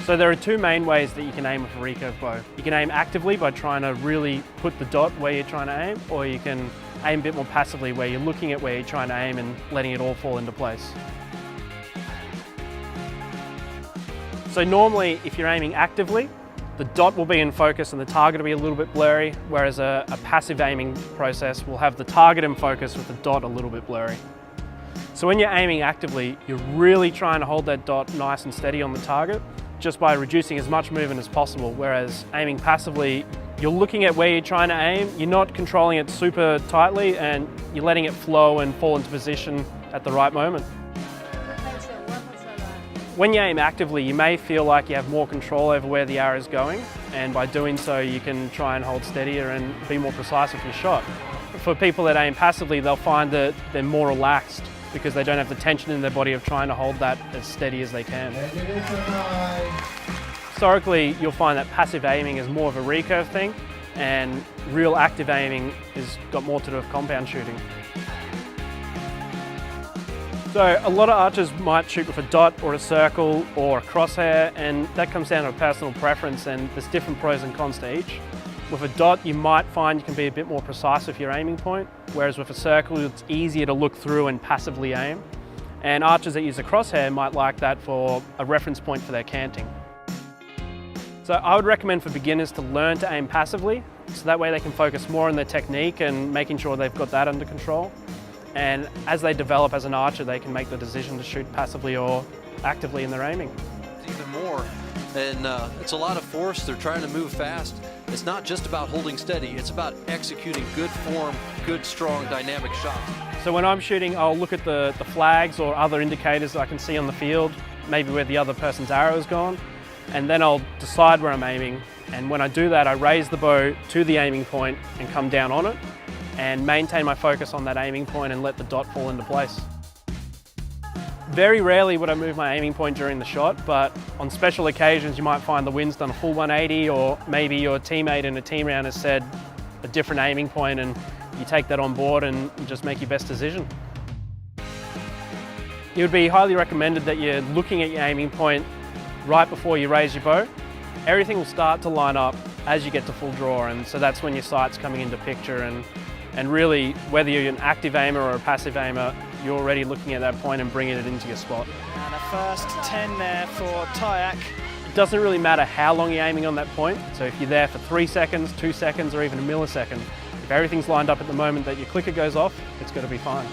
So there are two main ways that you can aim with a recurve bow. You can aim actively by trying to really put the dot where you're trying to aim, or you can aim a bit more passively where you're looking at where you're trying to aim and letting it all fall into place. So normally, if you're aiming actively, the dot will be in focus and the target will be a little bit blurry, whereas a passive aiming process will have the target in focus with the dot a little bit blurry. So when you're aiming actively, you're really trying to hold that dot nice and steady on the target just by reducing as much movement as possible, whereas aiming passively, you're looking at where you're trying to aim, you're not controlling it super tightly and you're letting it flow and fall into position at the right moment. When you aim actively, you may feel like you have more control over where the arrow is going, and by doing so you can try and hold steadier and be more precise with your shot. For people that aim passively, they'll find that they're more relaxed because they don't have the tension in their body of trying to hold that as steady as they can. Historically, you'll find that passive aiming is more of a recurve thing, and real active aiming has got more to do with compound shooting. So a lot of archers might shoot with a dot or a circle or a crosshair, and that comes down to personal preference, and there's different pros and cons to each. With a dot, you might find you can be a bit more precise with your aiming point, whereas with a circle, it's easier to look through and passively aim. And archers that use a crosshair might like that for a reference point for their canting. So I would recommend for beginners to learn to aim passively, so that way they can focus more on their technique and making sure they've got that under control. And as they develop as an archer, they can make the decision to shoot passively or actively in their aiming. Even more, and it's a lot of force. They're trying to move fast. It's not just about holding steady, it's about executing good form, good, strong, dynamic shots. So when I'm shooting, I'll look at the flags or other indicators I can see on the field, maybe where the other person's arrow has gone, and then I'll decide where I'm aiming. And when I do that, I raise the bow to the aiming point and come down on it, and maintain my focus on that aiming point and let the dot fall into place. Very rarely would I move my aiming point during the shot, but on special occasions you might find the wind's done a full 180, or maybe your teammate in a team round has said a different aiming point, and you take that on board and just make your best decision. It would be highly recommended that you're looking at your aiming point right before you raise your bow. Everything will start to line up as you get to full draw, and so that's when your sight's coming into picture, and really, whether you're an active aimer or a passive aimer, you're already looking at that point and bringing it into your spot. And a first 10 there for Tyak. It doesn't really matter how long you're aiming on that point, so if you're there for 3 seconds, 2 seconds, or even a millisecond, if everything's lined up at the moment that your clicker goes off, it's going to be fine.